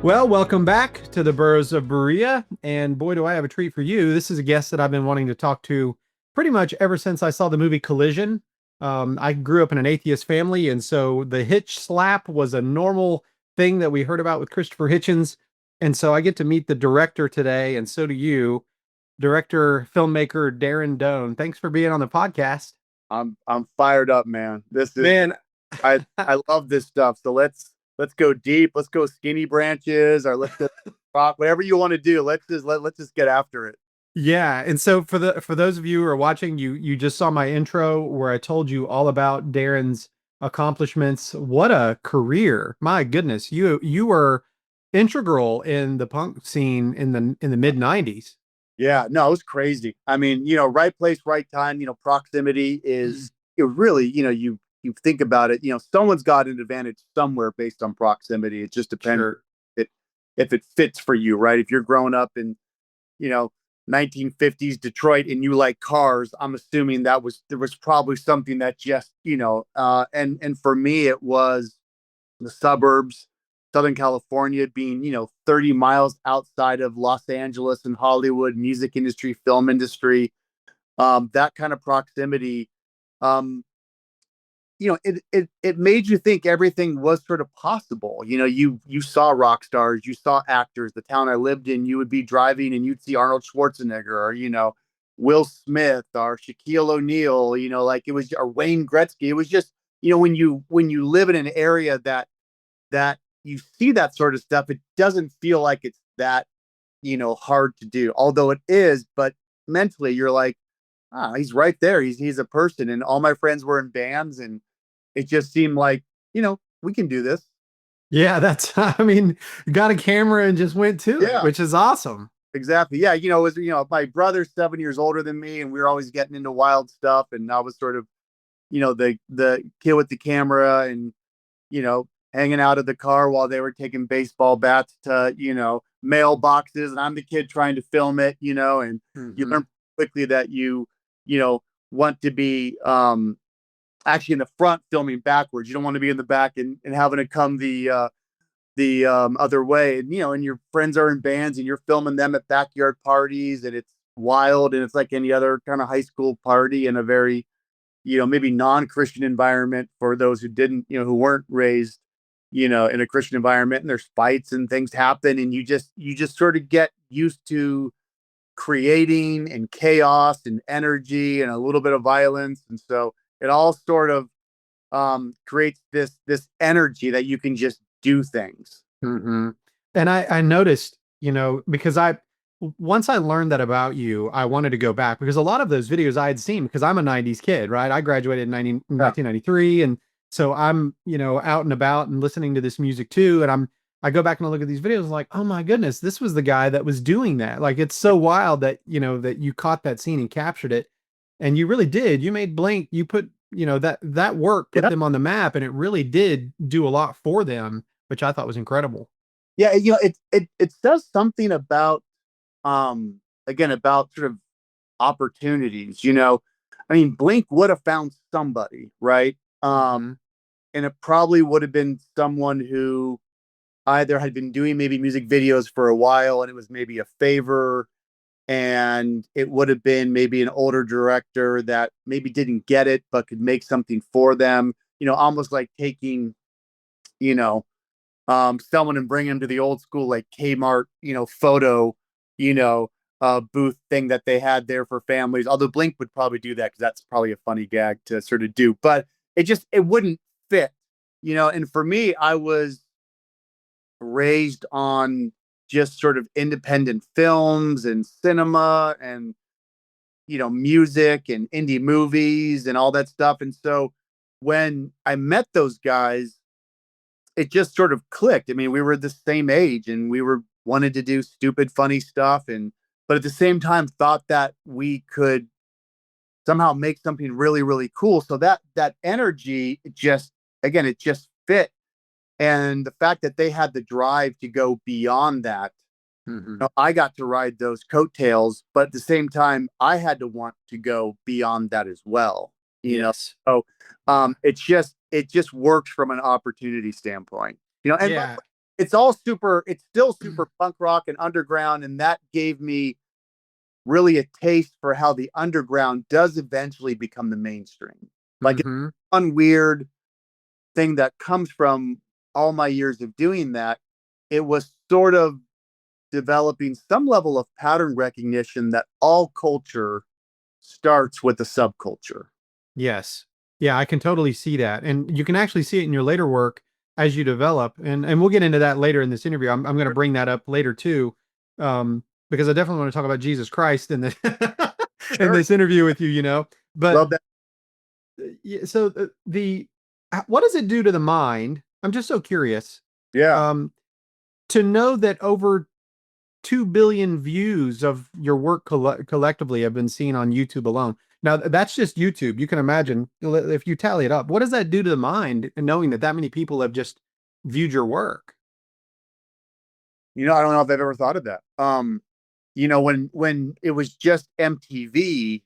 Well, welcome back to the Burrows of Berea. And boy, do I have a treat for you. This is a guest that I've been wanting to talk to pretty much ever since I saw the movie Collision. I grew up in an atheist family, and so the Hitch slap was a normal thing that we heard about with Christopher Hitchens. And so I get to meet the director today, and so do you, director, filmmaker Darren Doane. Thanks for being on the podcast. I'm fired up, man. This is Man, I love this stuff. So let's go deep. Let's go skinny branches, or let's just rock. Whatever you want to do. Let's just get after it. yeah, and so for those of you who are watching, you just saw my intro where I told you all about Darren's accomplishments. What a career. My goodness. You were integral in the punk scene in the mid 90s. Yeah, no, it was crazy. I mean, right place, right time. Proximity is it really. You think about it. Someone's got an advantage somewhere based on proximity. It just depends Sure. if it fits for you, right? If you're growing up in you know 1950s Detroit and you like cars, I'm assuming there was probably something that just and for me it was the suburbs, Southern California being 30 miles outside of Los Angeles and Hollywood, music industry, film industry, that kind of proximity. um it made you think everything was sort of possible. You saw rock stars, you saw actors. The town I lived in, you would be driving and you'd see Arnold Schwarzenegger, or Will Smith, or Shaquille O'Neal. Like it was, or Wayne Gretzky. It was just, when you live in an area that you see that sort of stuff, it doesn't feel like it's that hard to do, although it is. But mentally you're like, he's right there. He's a person. And all my friends were in bands, and it just seemed like, we can do this. Yeah, that's I mean, got a camera and just went to it, Yeah, which is awesome. exactly. Yeah, it was, my brother's 7 years older than me, and we were always getting into wild stuff. And I was sort of, the kid with the camera, and hanging out of the car while they were taking baseball bats to, mailboxes, and I'm the kid trying to film it, and you Hmm. learn quickly that want to be actually in the front filming backwards. You don't want to be in the back and having to come the other way. And and your friends are in bands and you're filming them at backyard parties, and it's wild, and it's like any other kind of high school party in a very maybe non-Christian environment for those who didn't, who weren't raised in a Christian environment. And there's fights and things happen, and you just sort of get used to creating and chaos and energy and a little bit of violence. And so it all sort of creates this energy that you can just do things. Hmm. And I noticed, because I once I learned that about you, I wanted to go back because a lot of those videos I had seen, because I'm a 90s kid, right? I graduated in Yeah. 1993. And so I'm, out and about and listening to this music too. And I go back and I look at these videos like, oh my goodness, this was the guy that was doing that. Like it's so wild that, that you caught that scene and captured it. And you really did. You made Blink, you put, that work put Yeah. them on the map, and it really did do a lot for them, which I thought was incredible. Yeah. It says something about, again, about sort of opportunities. I mean, Blink would have found somebody, right? Hmm. And it probably would have been someone who either had been doing maybe music videos for a while and it was maybe a favor, and it would have been maybe an older director that maybe didn't get it but could make something for them. Almost like taking, you know someone and bringing them to the old school, like Kmart, photo, you know booth thing that they had there for families. Although Blink would probably do that because that's probably a funny gag to sort of do, but it wouldn't fit. And for me, I was raised on just sort of independent films and cinema and music and indie movies and all that stuff. And so when I met those guys, it just sort of clicked. I mean, we were the same age and we were wanted to do stupid, funny stuff, and but at the same time thought that we could somehow make something really, really cool. So that energy, it just fit. And the fact that they had the drive to go beyond that, Hmm. I got to ride those coattails, but at the same time, I had to want to go beyond that as well. Yes. So it just works from an opportunity standpoint. And Yeah. it's all super, it's still super punk rock and underground. And that gave me really a taste for how the underground does eventually become the mainstream. Like it's Hmm. one weird thing that comes from all my years of doing that. It was sort of developing some level of pattern recognition that all culture starts with a subculture. Yes. Yeah, I can totally see that. And you can actually see it in your later work as you develop. And we'll get into that later in this interview. I'm going to bring that up later too. Because I definitely want to talk about Jesus Christ in this in Sure. this interview with you, you know. But Love that. yeah, so the what does it do to the mind? I'm just so curious. Yeah. Um, to know that over 2 billion views of your work collectively have been seen on YouTube alone. Now, that's just YouTube. You can imagine if you tally it up, what does that do to the mind and knowing that that many people have just viewed your work? I don't know if I've ever thought of that. When it was just MTV,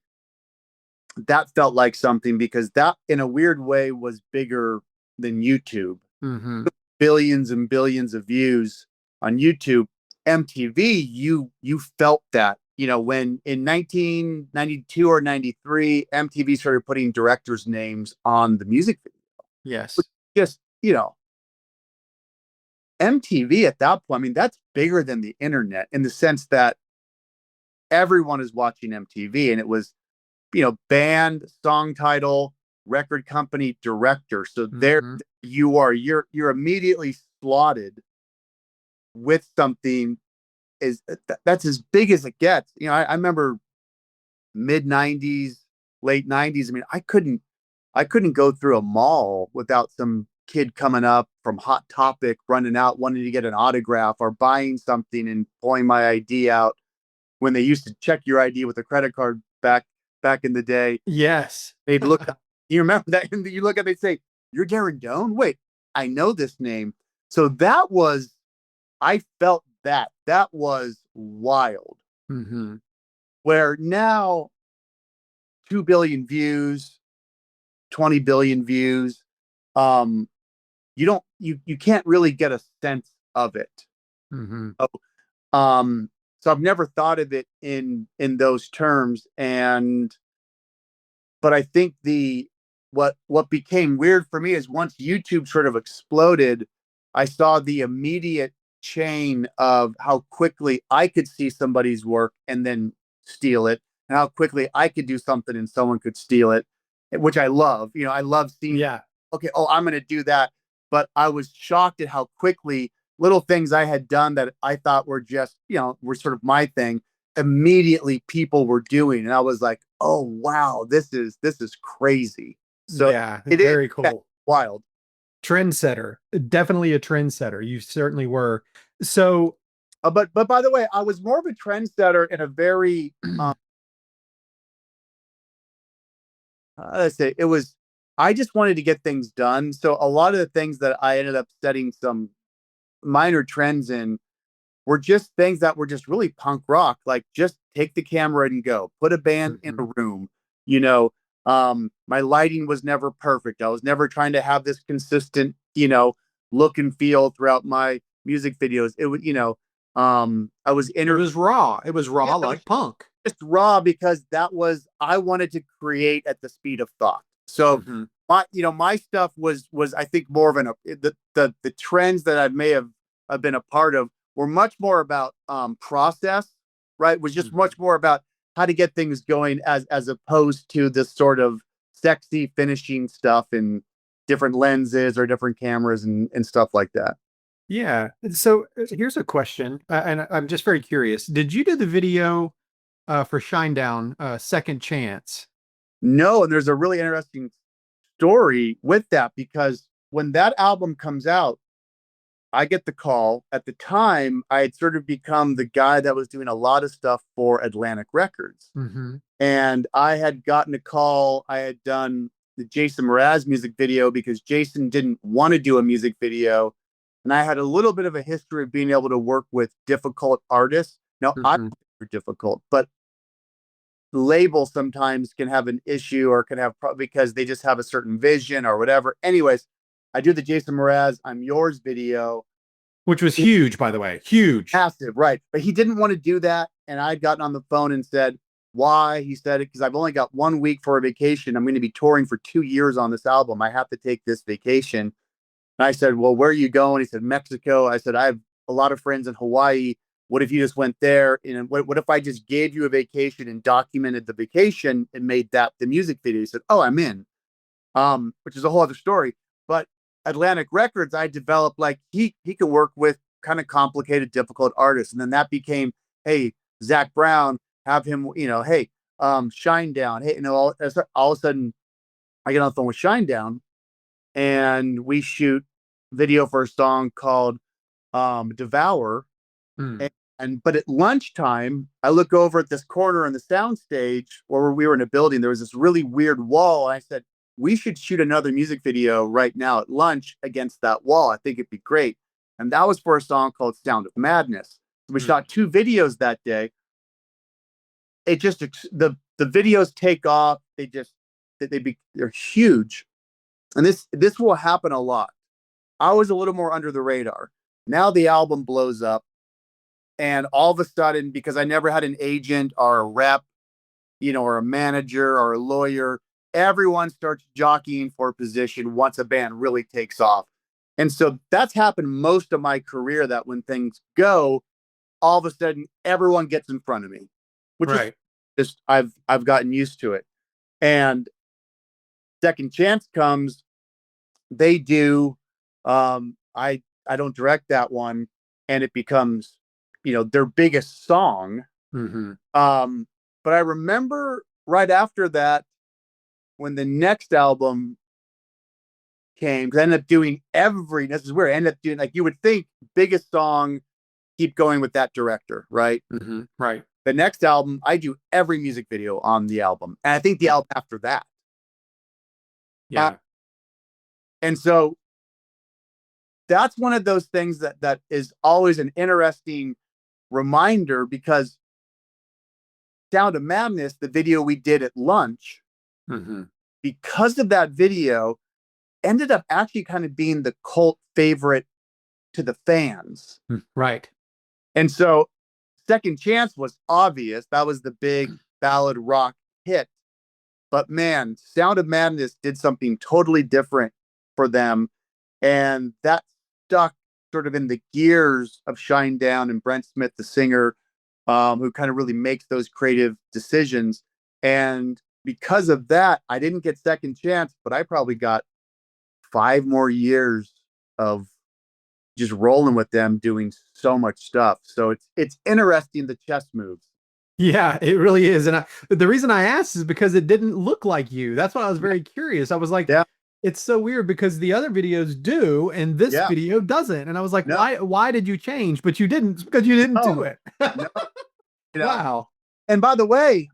that felt like something because that, in a weird way, was bigger than YouTube. Hmm. Billions and billions of views on YouTube. MTV, you felt that. When in 1992 or 93, MTV started putting directors' names on the music video. Yes. Just, MTV at that point, I mean, that's bigger than the internet in the sense that everyone is watching MTV, and it was, band, song title, record company, director. So there Hmm. you are. You're immediately slotted with something is that's as big as it gets. I remember mid '90s, late '90s. I mean, I couldn't go through a mall without some kid coming up from Hot Topic, running out, wanting to get an autograph or buying something and pulling my ID out when they used to check your ID with a credit card back in the day. Yes. They'd look. You remember that? And you look at, they say, "You're Darren Doane." Wait, I know this name. So that was, I felt that that was wild. Hmm. Where now 2 billion views, 20 billion views, um, you can't really get a sense of it. Hmm. So, so I've never thought of it in those terms, and but I think the what became weird for me is once YouTube sort of exploded, I saw the immediate chain of how quickly I could see somebody's work and then steal it, and how quickly I could do something and someone could steal it, which I love. I love seeing, Yeah. okay, oh, I'm going to do that. But I was shocked at how quickly little things I had done that I thought were just, were sort of my thing, immediately people were doing. And I was like, oh wow, this is crazy. So Yeah. it is Very cool. wild. Trendsetter. Definitely a trendsetter. You certainly were. So, But by the way, I was more of a trendsetter in a very let's say it was, I just wanted to get things done. So a lot of the things that I ended up setting some minor trends in were just things that were just really punk rock. Like just take the camera and go. Put a band in a mhm. room. My lighting was never perfect. I was never trying to have this consistent, look and feel throughout my music videos. It was, I was It was raw. It was yeah, raw it was like punk. just raw because that was, I wanted to create at the speed of thought. So Hmm. my stuff was I think more of the trends that I may have been a part of were much more about process, right? Was just Hmm. much more about how to get things going as opposed to this sort of sexy finishing stuff in different lenses or different cameras and stuff like that. Yeah. So here's a question, and I'm just very curious. Did you do the video for Shinedown, Second Chance? No, and there's a really interesting story with that because when that album comes out, I get the call. At the time, I had sort of become the guy that was doing a lot of stuff for Atlantic Records. Hmm. And I had gotten a call. I had done the Jason Mraz music video because Jason didn't want to do a music video. And I had a little bit of a history of being able to work with difficult artists. Now, I Hmm. were difficult, but labels sometimes can have an issue or can have because they just have a certain vision or whatever. Anyways, I do the Jason Mraz I'm Yours video. Which was huge, by the way, huge. Massive, right? But he didn't want to do that, and I'd gotten on the phone and said, "Why?" He said, "Because I've only got 1 week for a vacation. I'm going to be touring for 2 years on this album. I have to take this vacation." And I said, "Well, where are you going?" He said, "Mexico." I said, "I have a lot of friends in Hawaii. What if you just went there? And what if I just gave you a vacation and documented the vacation and made that the music video?" He said, "Oh, I'm in." Which is a whole other story. But Atlantic Records, I developed like he could work with kind of complicated, difficult artists, and then that became, hey, Zach Brown, have him, hey, Shine Down, hey, all of a sudden, I get on the phone with Shine Down, and we shoot video for a song called Devour. Mm. But at lunchtime, I look over at this corner in the sound stage where we were in a building. There was this really weird wall. And I said, we should shoot another music video right now at lunch against that wall. I think it'd be great. And that was for a song called Sound of Madness. So we shot 2 videos that day. It just, the videos take off. They're huge. And this will happen a lot. I was a little more under the radar. Now the album blows up. And all of a sudden, because I never had an agent or a rep, or a manager or a lawyer, everyone starts jockeying for a position once a band really takes off. And so that's happened most of my career, that when things go, all of a sudden everyone gets in front of me, which is just, I've gotten used to it. And Second Chance comes, they do, I don't direct that one, and it becomes, their biggest song. Mm-hmm. But I remember right after that, when the next album came, because I ended up doing this is where I ended up doing, like, you would think biggest song, keep going with that director, right? Mm-hmm. Right. The next album, I do every music video on the album. And I think the album after that. Yeah. And so that's one of those things that is always an interesting reminder, because Sound of Madness, the video we did at lunch, because of that video, ended up actually kind of being the cult favorite to the fans. Right. And so Second Chance was obvious. That was the big ballad rock hit. But man, Sound of Madness did something totally different for them. And that stuck sort of in the gears of Shine Down and Brent Smith, the singer, who kind of really makes those creative decisions. And because of that, I didn't get Second Chance, but I probably got 5 more years of just rolling with them, doing so much stuff. So it's interesting, the chess moves. Yeah, it really is. And the reason I asked is because it didn't look like you. That's why I was very curious. I was like, it's so weird because the other videos do, and this video doesn't. And I was like, why did you change? But you didn't, because you didn't do it. Wow. And by the way,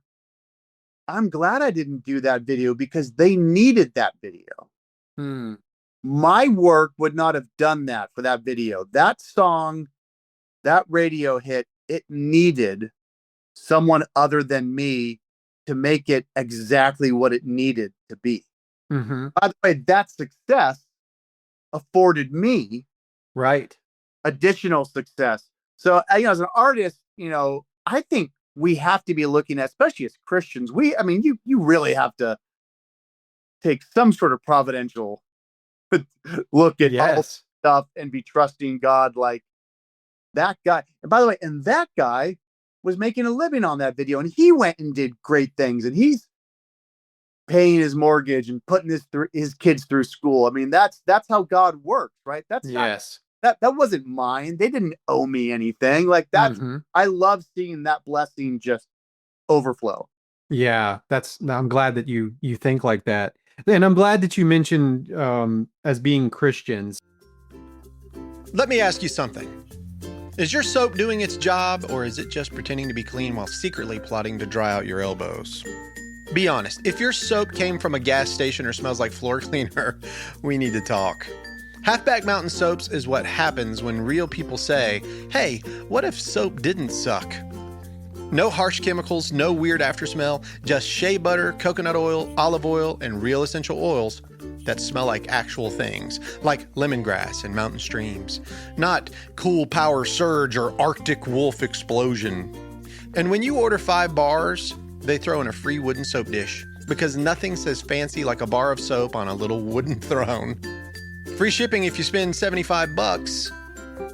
I'm glad I didn't do that video, because they needed that video. My work would not have done that for that video. That song, that radio hit, it needed someone other than me to make it exactly what it needed to be. By the way, that success afforded me additional success. So, as an artist, I think we have to be looking at, especially as Christians, you really have to take some sort of providential look at all stuff and be trusting God, like that guy. And by the way, that guy was making a living on that video, and he went and did great things, and he's paying his mortgage and putting his kids through school. I mean, that's how God works, right? That's that wasn't mine. They didn't owe me anything. Like that. I love seeing that blessing just overflow. Yeah, I'm glad that you think like that. And I'm glad that you mentioned as being Christians. Let me ask you something. Is your soap doing its job, or is it just pretending to be clean while secretly plotting to dry out your elbows? Be honest, if your soap came from a gas station or smells like floor cleaner, we need to talk. Halfback Mountain Soaps is what happens when real people say, hey, what if soap didn't suck? No harsh chemicals, no weird aftersmell, just shea butter, coconut oil, olive oil, and real essential oils that smell like actual things, like lemongrass and mountain streams, not cool power surge or Arctic wolf explosion. And when you order 5 bars, they throw in a free wooden soap dish, because nothing says fancy like a bar of soap on a little wooden throne. Free shipping if you spend $75,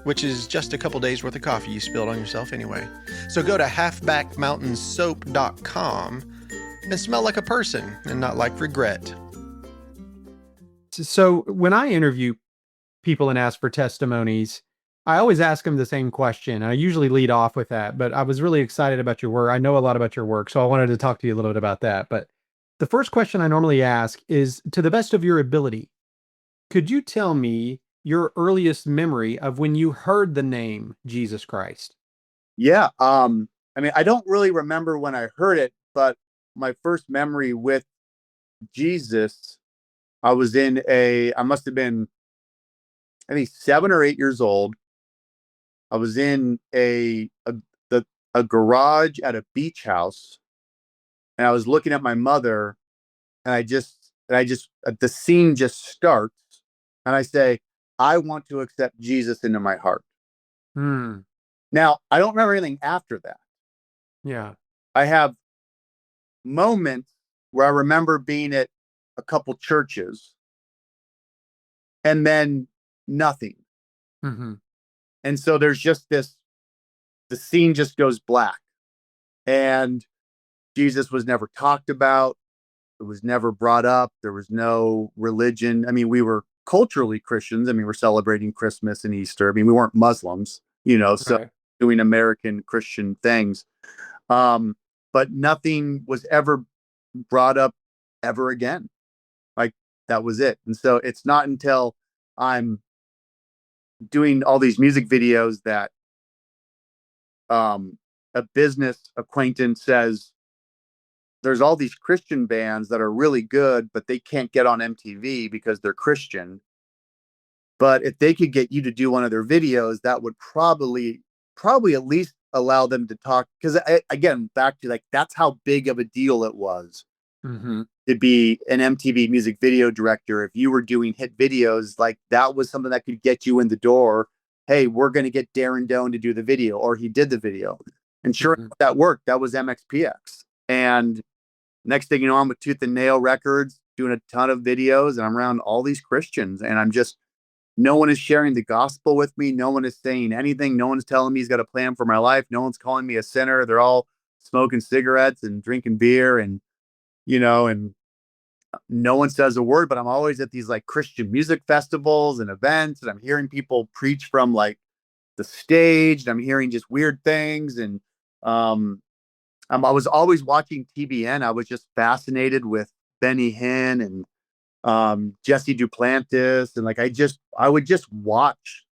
which is just a couple days worth of coffee you spilled on yourself anyway. So go to halfbackmountainsoap.com and smell like a person and not like regret. So when I interview people and ask for testimonies, I always ask them the same question. I usually lead off with that, but I was really excited about your work. I know a lot about your work, so I wanted to talk to you a little bit about that. But the first question I normally ask is, to the best of your ability, could you tell me your earliest memory of when you heard the name Jesus Christ? Yeah. I mean, I don't really remember when I heard it, but my first memory with Jesus, I must have been, I think 7 or 8 years old. I was in a garage at a beach house, and I was looking at my mother, and the scene just starts, and I say, I want to accept Jesus into my heart. Hmm. Now, I don't remember anything after that. Yeah. I have moments where I remember being at a couple churches and then nothing. Mm-hmm. And so there's just the scene just goes black, and Jesus was never talked about. It was never brought up. There was no religion. I mean, we were culturally Christians. I mean, we're celebrating Christmas and Easter. I mean, we weren't Muslims, so Right. doing American Christian things. But nothing was ever brought up ever again. Like, that was it. And so it's not until I'm doing all these music videos that a business acquaintance says, there's all these Christian bands that are really good, but they can't get on MTV because they're Christian. But if they could get you to do one of their videos, that would probably at least allow them to talk. Because again, back to, like, that's how big of a deal it was Mm-hmm. to be an MTV music video director. If you were doing hit videos, like, that was something that could get you in the door. Hey, we're going to get Darren Doane to do the video, or he did the video. And sure enough, that worked. That was MXPX. And next thing you know, I'm with Tooth and Nail Records doing a ton of videos, and I'm around all these Christians, and no one is sharing the gospel with me. No one is saying anything. No one's telling me he's got a plan for my life. No one's calling me a sinner. They're all smoking cigarettes and drinking beer, and no one says a word. But I'm always at these, like, Christian music festivals and events, and I'm hearing people preach from, like, the stage, and I'm hearing just weird things. And I was always watching TBN. I was just fascinated with Benny Hinn and Jesse Duplantis, and, like, I would just watch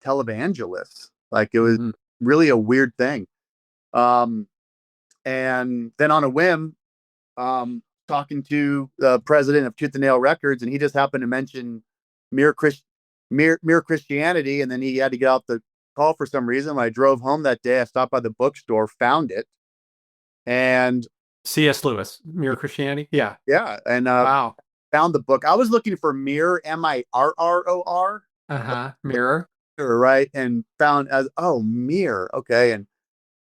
televangelists. Like, it was Mm-hmm. really a weird thing. And then on a whim, talking to the president of Tooth and Nail Records, and he just happened to mention mere Christ, mere Christianity, and then he had to get out the call for some reason. When I drove home that day, I stopped by the bookstore, found it, and C.S. Lewis, Mere Christianity. Yeah. yeah, and Wow. found the book. I was looking for Mirror, Mirror, Uh-huh. Mirror. right, and found Mirror, okay. And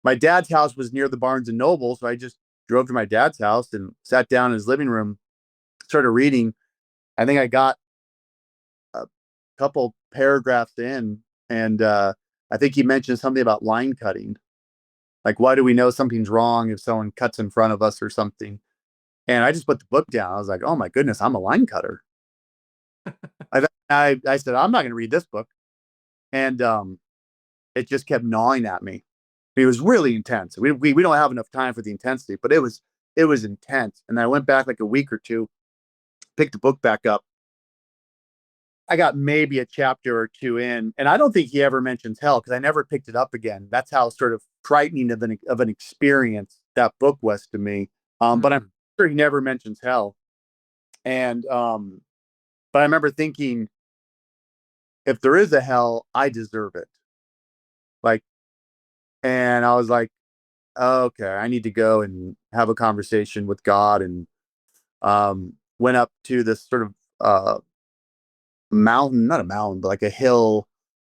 my dad's house was near the Barnes and Noble, so I just drove to my dad's house and sat down in his living room, started reading. I think I got a couple paragraphs in, and I think he mentioned something about line cutting. Like, why do we know something's wrong if someone cuts in front of us or something? And I just put the book down. I was like, oh my goodness, I'm a line cutter. I said, I'm not going to read this book. And it just kept gnawing at me. It was really intense. We don't have enough time for the intensity, but it was intense. And I went back like a week or two, picked the book back up. I got maybe a chapter or two in, and I don't think he ever mentions hell, because I never picked it up again. That's how sort of frightening of an experience that book was to me. But I'm sure he never mentions hell. And but I remember thinking, if there is a hell, I deserve it. Like, and I was like, okay, I need to go and have a conversation with God. And went up to this sort of mountain, not a mountain, but like a hill,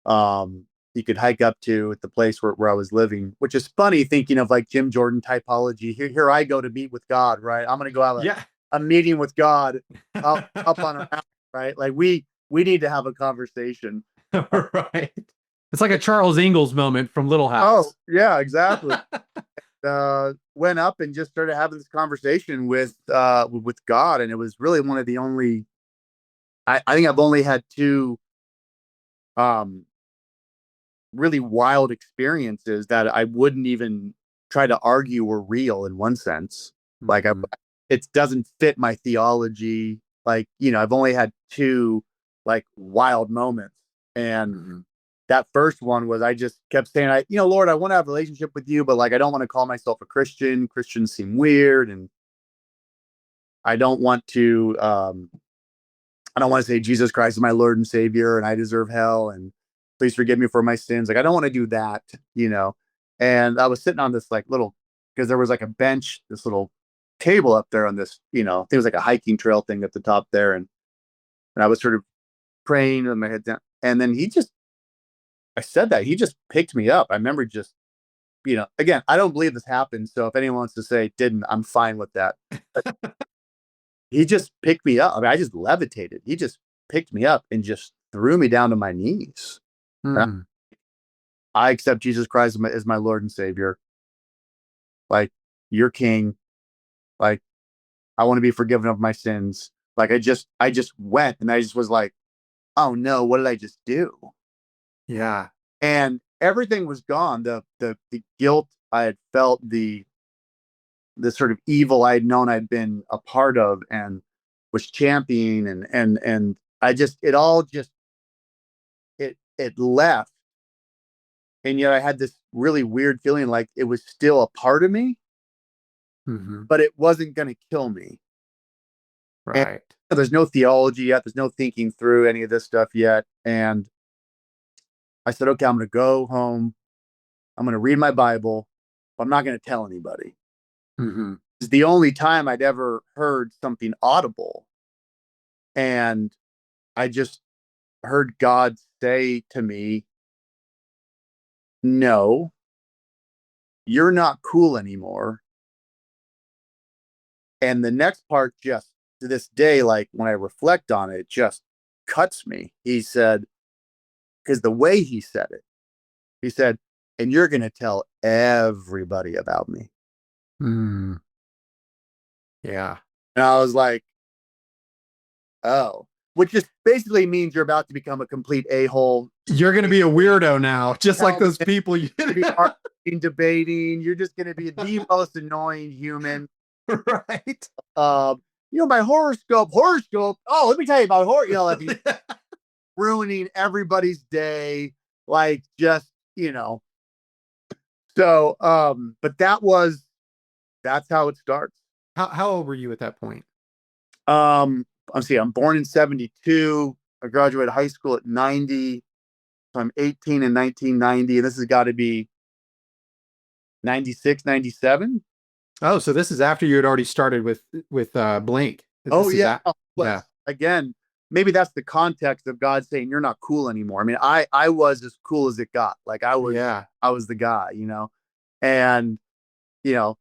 you could hike up to at the place where I was living, which is funny thinking of like Jim Jordan typology. Here I go to meet with God, right? I'm going to go have Yeah. a meeting with God up on a mountain, right? Like we need to have a conversation. Right. It's like a Charles Ingalls moment from Little Oh, House. yeah, exactly. Went up and just started having this conversation with God, and it was really one of the only. I think I've only had two um really wild experiences that I wouldn't even try to argue were real in one sense. Like Mhm. it doesn't fit my theology. Like, I've only had two like wild moments. And Mhm. that first one was I just kept saying, Lord, I want to have a relationship with you, but like I don't want to call myself a Christian. Christians seem weird, and I don't want to I don't want to say Jesus Christ is my Lord and Savior and I deserve hell and please forgive me for my sins. Like I don't want to do that. And I was sitting on this like little because there was like a bench, this little table up there on this, I think it was like a hiking trail thing at the top there. And I was sort of praying with my head down. And then I said that he just picked me up. I remember just, again, I don't believe this happened. So if anyone wants to say it didn't, I'm fine with that. But he just picked me up. I mean, I just levitated. He just picked me up and just threw me down to my knees. And Mm. I accept Jesus Christ as my Lord and Savior. Like, you're King. Like, I want to be forgiven of my sins. Like, I just went and I just was like, oh no, what did I just do? Yeah. And everything was gone. The guilt I had felt, the sort of evil I had known I'd been a part of and was championing and I just it all just it left. And yet I had this really weird feeling like it was still a part of me, Hmm. but it wasn't going to kill me. And Right. there's no theology yet. There's no thinking through any of this stuff yet. And I said, okay, I'm going to go home. I'm going to read my Bible, but I'm not going to tell anybody. Hmm. It's the only time I'd ever heard something audible. And I just heard God say to me, no, you're not cool anymore. And the next part, just to this day, like when I reflect on it, just cuts me. He said, because the way he said it, he said, and you're going to tell everybody about me. Mm. Yeah. And I was like, oh, which just basically means you're about to become a complete a-hole. You're going to be a weirdo now, just like those Helmet, people you be arguing, debating. You're just going to be the most annoying human. right. Uh, my horoscope. Oh, let me tell you about horror. If you ruining everybody's day, like just So, but that's how it starts. How old were you at that point? I'm born in 72. I graduated high school at 90. So I'm 18 in 1990, and this has got to be 96, 97. Oh, so this is after you had already started with Blink. Oh This is yeah. that. Well, Yeah. again, maybe that's the context of God saying you're not cool anymore. I mean, I was as cool as it got. Like Yeah. I was the guy. And you know,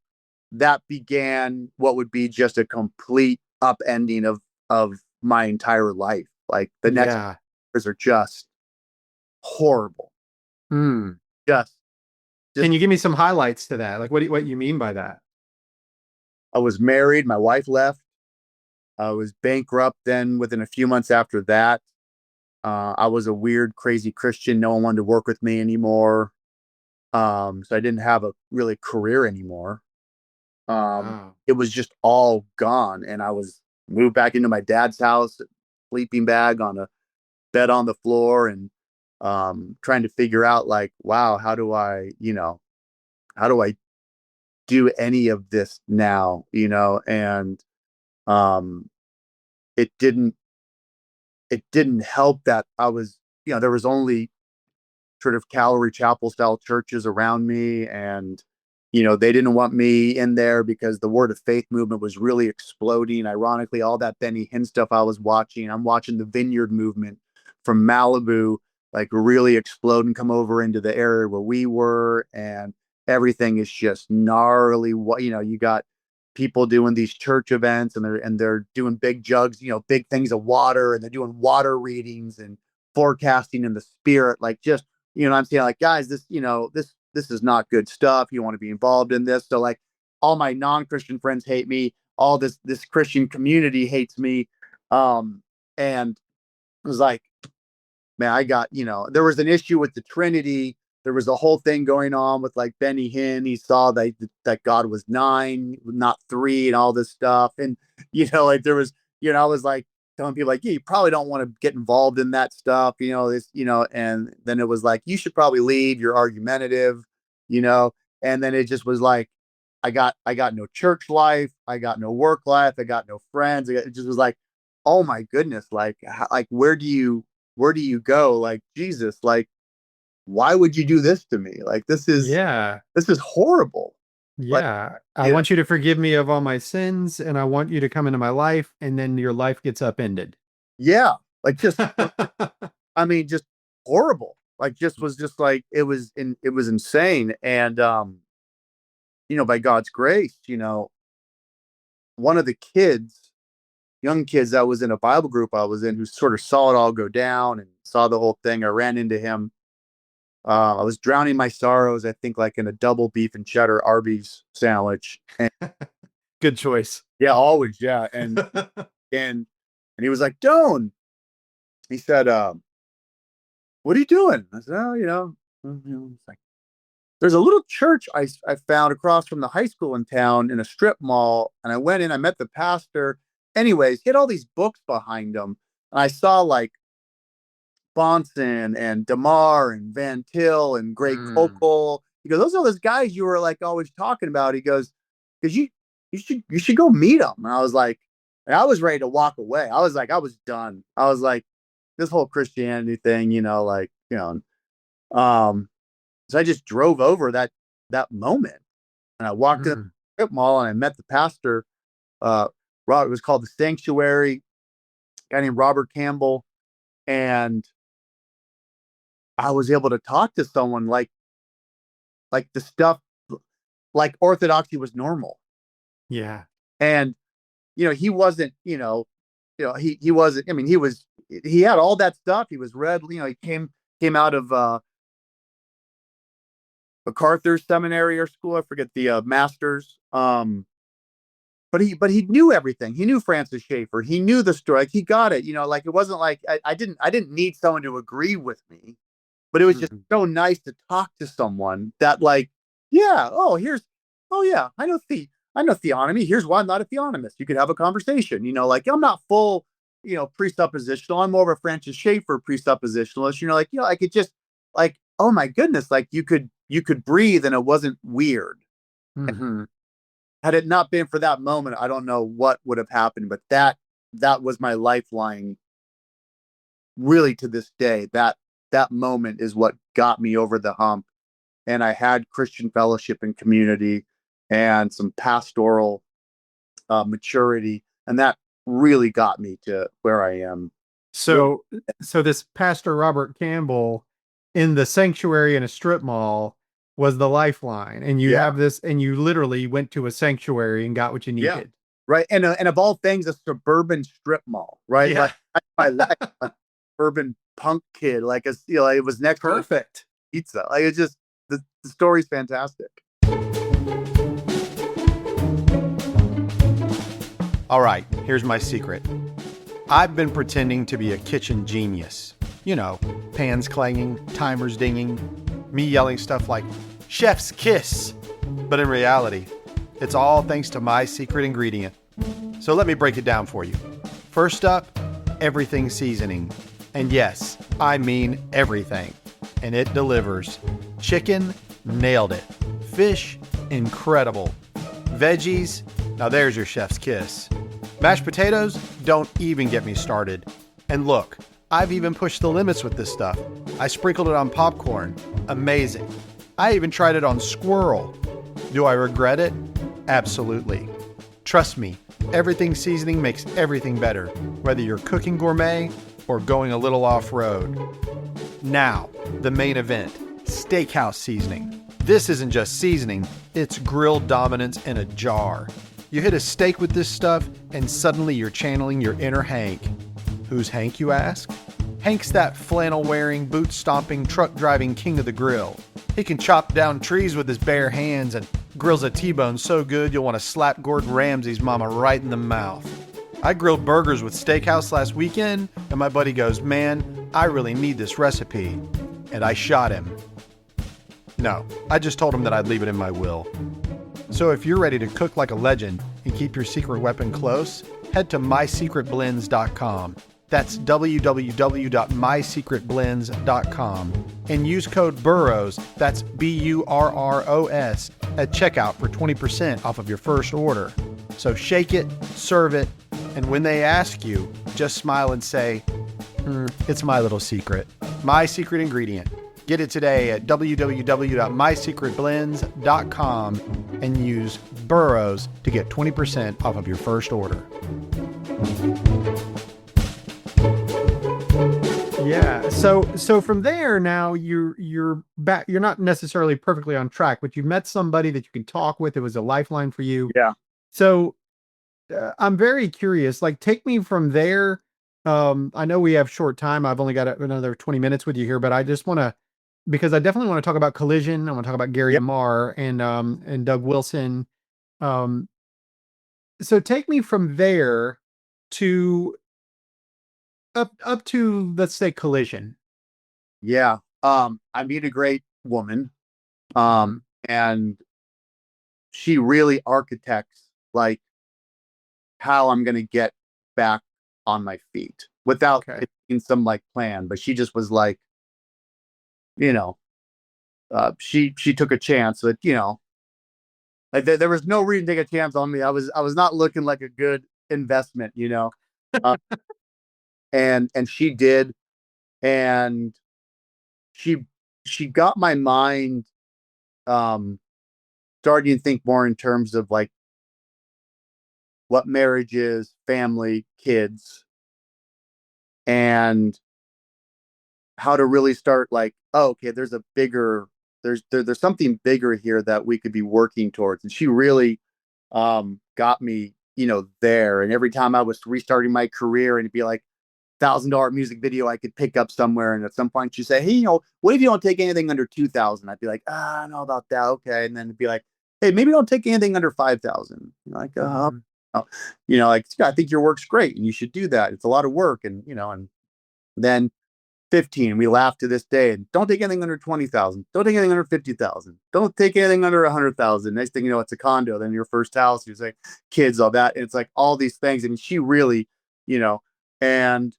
that began what would be just a complete upending of my entire life. Like the next Yeah. years are just horrible. Hmm. Just Can just you give me some highlights to that? Like what you mean by that? I was married, my wife left. I was bankrupt then within a few months after that. I was a weird, crazy Christian. No one wanted to work with me anymore. So I didn't have a really career anymore. Wow. It was just all gone. And I was moved back into my dad's house, sleeping bag on a bed on the floor, and trying to figure out like, wow, how do I do any of this now? And um, it didn't, it didn't help that I was, there was only sort of Calvary Chapel style churches around me. And they didn't want me in there because the Word of Faith movement was really exploding. Ironically, all that Benny Hinn stuff I was watching, I'm watching the Vineyard movement from Malibu, like really explode and come over into the area where we were. And everything is just gnarly. What, you got people doing these church events, and they're doing big jugs, big things of water, and they're doing water readings and forecasting in the spirit. Like, just, I'm saying, like, guys, this is not good stuff. You want to be involved in this. So, like, all my non-Christian friends hate me. All this Christian community hates me. And it was like, man, I got, there was an issue with the Trinity. There was a whole thing going on with, like, Benny Hinn. He saw that God was 9, not 3, and all this stuff. And, like, there was, I was like telling people, like, yeah, you probably don't want to get involved in that stuff, and then it was like, you should probably leave. You're argumentative, and then it just was like, I got no church life. I got no work life. I got no friends. It just was like, oh my goodness. Like, where do you go? Like, Jesus, like, why would you do this to me? Like, this is horrible. Yeah. I want you to forgive me of all my sins, and I want you to come into my life, and then your life gets upended. Yeah. Like, just, I mean, just horrible. Like, was like, it was insane. And, by God's grace, one of the young kids that was in a Bible group I was in, who sort of saw it all go down and saw the whole thing. I ran into him. I was drowning my sorrows, I think, like in a double beef and cheddar Arby's sandwich. And, good choice. Yeah, always. Yeah. And, and he was like, Doane, he said, what are you doing? I said, oh, it's like, there's a little church I found across from the high school in town in a strip mall. And I went in, I met the pastor. Anyways, he had all these books behind him. And I saw, like, Bonson and DeMar and Van Til and Greg Kokel. He goes, those are those guys you were, like, always talking about. He goes, because you should go meet them. And I was like, and I was ready to walk away. I was done. I was like, this whole Christianity thing, so I just drove over that moment, and I walked in the strip mall, and I met the pastor. It was called the Sanctuary, a guy named Robert Campbell. And I was able to talk to someone like the stuff, like orthodoxy was normal. Yeah. And, he wasn't, he wasn't, I mean, he had all that stuff. He was read, he came out of, MacArthur Seminary or school. I forget the masters. But he knew everything. He knew Francis Schaeffer. He knew the story. Like, he got it. Like, it wasn't like I didn't need someone to agree with me, but it was just so nice to talk to someone that, like, yeah, yeah, I know theonomy. Here's why I'm not a theonomist. You could have a conversation. Like, I'm not full, presuppositional. I'm more of a Francis Schaeffer presuppositionalist. Like, I could just, like, oh my goodness, like, you could breathe and it wasn't weird. Mm-hmm. Had it not been for that moment, I don't know what would have happened, but that was my lifeline, really, to this day. That moment is what got me over the hump. And I had Christian fellowship and community and some pastoral maturity, and that really got me to where I am. So this Pastor Robert Campbell in the Sanctuary in a strip mall was the lifeline, and you have this, and you literally went to a sanctuary and got what you needed. Yeah. Right. And of all things, a suburban strip mall, right? Yeah. Like, a urban punk kid, like, it was next perfect to pizza. Like, it's just, the story's fantastic. All right, here's my secret. I've been pretending to be a kitchen genius. Pans clanging, timers dinging, me yelling stuff like, chef's kiss. But in reality, it's all thanks to my secret ingredient. So let me break it down for you. First up, everything seasoning. And yes, I mean everything. And it delivers. Chicken, nailed it. Fish, incredible. Veggies, now there's your chef's kiss. Mashed potatoes, don't even get me started. And look, I've even pushed the limits with this stuff. I sprinkled it on popcorn. Amazing. I even tried it on squirrel. Do I regret it? Absolutely. Trust me, everything seasoning makes everything better, whether you're cooking gourmet or going a little off-road. Now, the main event, steakhouse seasoning. This isn't just seasoning, it's grill dominance in a jar. You hit a steak with this stuff, and suddenly you're channeling your inner Hank. Who's Hank, you ask? Hank's that flannel-wearing, boot-stomping, truck-driving king of the grill. He can chop down trees with his bare hands and grills a T-bone so good you'll want to slap Gordon Ramsay's mama right in the mouth. I grilled burgers with Steakhouse last weekend, and my buddy goes, "Man, I really need this recipe." And I shot him. No, I just told him that I'd leave it in my will. So if you're ready to cook like a legend and keep your secret weapon close, head to mysecretblends.com. That's www.mysecretblends.com and use code BURROS, that's BURROS, at checkout for 20% off of your first order. So shake it, serve it, and when they ask you, just smile and say, it's my little secret. My secret ingredient. Get it today at www.mysecretblends.com and use BURROS to get 20% off of your first order. Yeah. So from there now you're back. You're not necessarily perfectly on track, but you met somebody that you can talk with. It was a lifeline for you. Yeah. So I'm very curious. Like, take me from there. I know we have short time. I've only got another 20 minutes with you here, but I just want to, because I definitely want to talk about Collision. I want to talk about Gary Yep. DeMar and Doug Wilson. Um, so take me from there to up to, let's say, Collision. Yeah. I meet a great woman. And she really architects like how I'm going to get back on my feet without Okay. it being some like plan. But she just was like, you know, she took a chance that, like there was no reason to take a chance on me. I was not looking like a good investment, uh, and she did, and she she got my mind um starting to think more in terms of like what marriage is, family, kids, and how to really start like, oh, okay, there's something bigger here that we could be working towards. And she really got me, there. And every time I was restarting my career and it'd be like $1,000 music video I could pick up somewhere, and at some point she'd say, hey, what if you don't take anything under 2,000? I'd be like, I don't know about that. Okay. And then it'd be like, hey, maybe don't take anything under 5,000. Like, like, I think your work's great and you should do that. It's a lot of work. And then 15, we laugh to this day. And don't take anything under 20,000. Don't take anything under 50,000. Don't take anything under 100,000. Next thing you know, it's a condo. Then your first house. You say kids, all that. And it's like all these things. And she really, and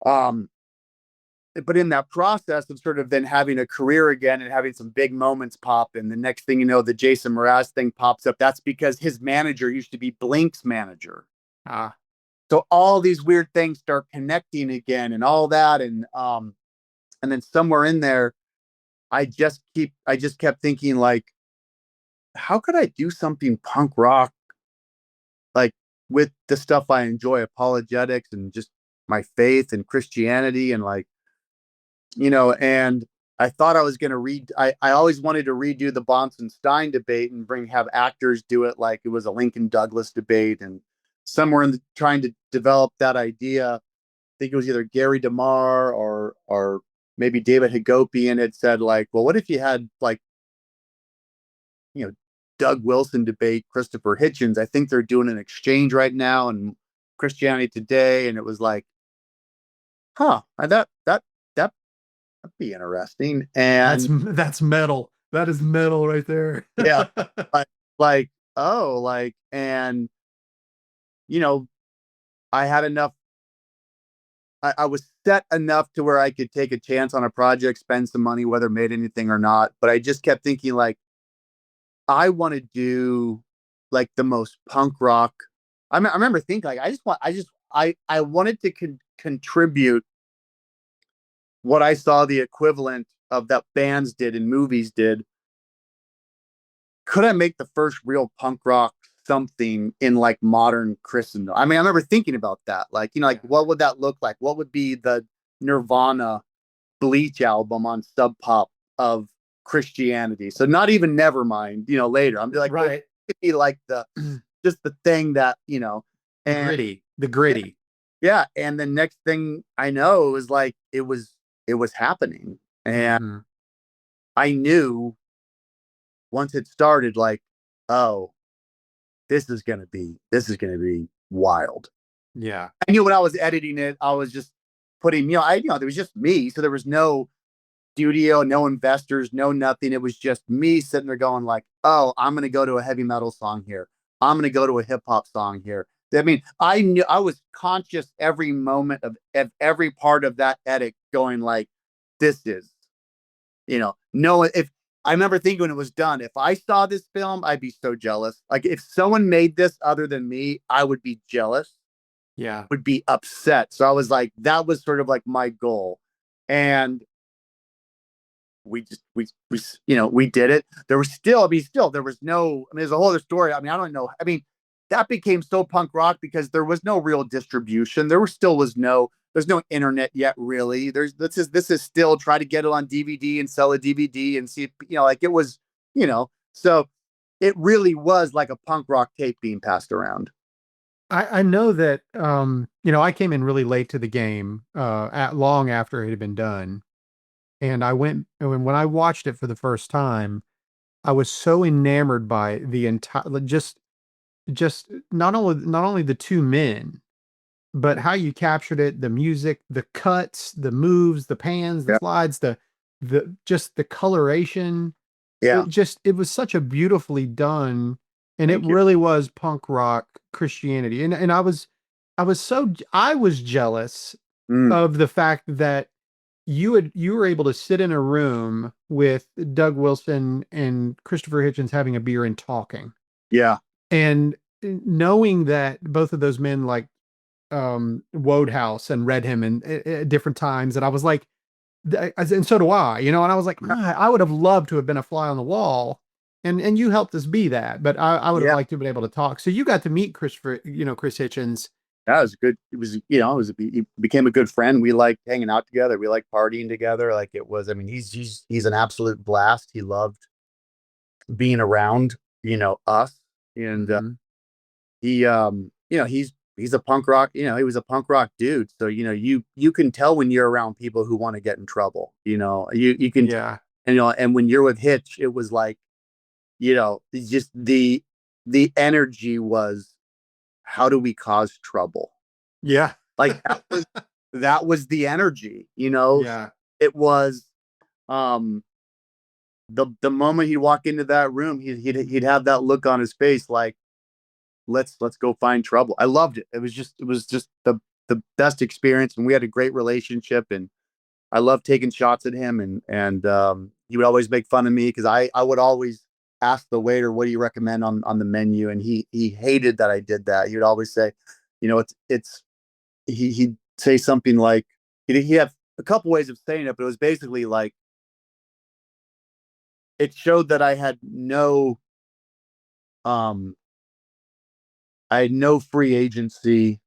um, but in that process of sort of then having a career again and having some big moments pop, and the next thing you know, the Jason Mraz thing pops up. That's because his manager used to be Blink's manager. So all these weird things start connecting again and all that. And then somewhere in there, I just kept thinking like, how could I do something punk rock, like with the stuff I enjoy, apologetics and just my faith and Christianity and like, and I thought I was going to I always wanted to redo the Bonson-Stein debate and have actors do it like it was a Lincoln Douglas debate. And somewhere in trying to develop that idea, I think it was either Gary DeMar or maybe David Hagopian had said like, well, what if you had like, Doug Wilson debate Christopher Hitchens? I think they're doing an exchange right now in Christianity Today. And it was like, that'd be interesting. And That's metal. That is metal right there. yeah, like, oh, like, and I had enough. I was set enough to where I could take a chance on a project, spend some money, whether it made anything or not. But I just kept thinking like, I want to do like the most punk rock. I remember thinking like, I wanted to contribute what I saw the equivalent of that bands did and movies did could I make the first real punk rock something in like modern Christendom? I mean, I remember thinking about that. Like, like what would that look like? What would be the Nirvana Bleach album on Sub Pop of Christianity? So not even Nevermind, later. I'm like, what Right. could be like the just the thing that, The and gritty, the yeah, gritty. yeah. And the next thing I know, it was like it was happening. And Hmm. I knew once it started, like, oh, this is gonna be wild. Yeah. I knew when I was editing it, I was just putting, there was just me. So there was no studio, no investors, no nothing. It was just me sitting there going like, oh, I'm gonna go to a heavy metal song here. I'm gonna go to a hip hop song here. I mean, I knew I was conscious every moment of every part of that edit going like, this is, no, if I remember thinking when it was done, if I saw this film, I'd be so jealous. Like if someone made this other than me, I would be jealous, Yeah. would be upset. So I was like, that was sort of like my goal. And we did it. There was still, there was no, I mean, there's a whole other story. I mean, I don't know. I mean, that became so punk rock because there was no real distribution. There's no internet yet, really. This is still try to get it on DVD and sell a DVD and see, like it was, so it really was like a punk rock tape being passed around. I know that I came in really late to the game, at long after it had been done. And I went and when I watched it for the first time, I was so enamored by the entire just not only the two men, but how you captured it, the music, the cuts, the moves, the pans, the Yeah. slides, the just the coloration. Yeah. It was such a beautifully done, and it Thank you. really was punk rock Christianity. And I was jealous Mm, of the fact that you were able to sit in a room with Doug Wilson and Christopher Hitchens having a beer and talking. yeah. And knowing that both of those men like Wodehouse and read him at different times, and I was like, and so do I, and I was like, "Ah, I would have loved to have been a fly on the wall, and you helped us be that, but I would have Yeah. liked to have been able to talk." So you got to meet Chris Hitchens. That was good. It was, he became a good friend. We liked hanging out together. We liked partying together. Like it was, I mean, he's an absolute blast. He loved being around, us. And Hmm. he's a punk rock, he was a punk rock dude. So, you can tell when you're around people who want to get in trouble, you can, Yeah, and when you're with Hitch, it was like, it's just the energy was, how do we cause trouble? yeah, Like that was the energy, yeah, it was, um, the moment he'd walk into that room, he'd have that look on his face, like, let's go find trouble. I loved it. It was just the best experience, and we had a great relationship. And I loved taking shots at him, and he would always make fun of me because I would always ask the waiter, what do you recommend on the menu? And he hated that I did that. He would always say, it's he'd say something like, he had a couple ways of saying it, but it was basically like, it showed that um I had no free agency.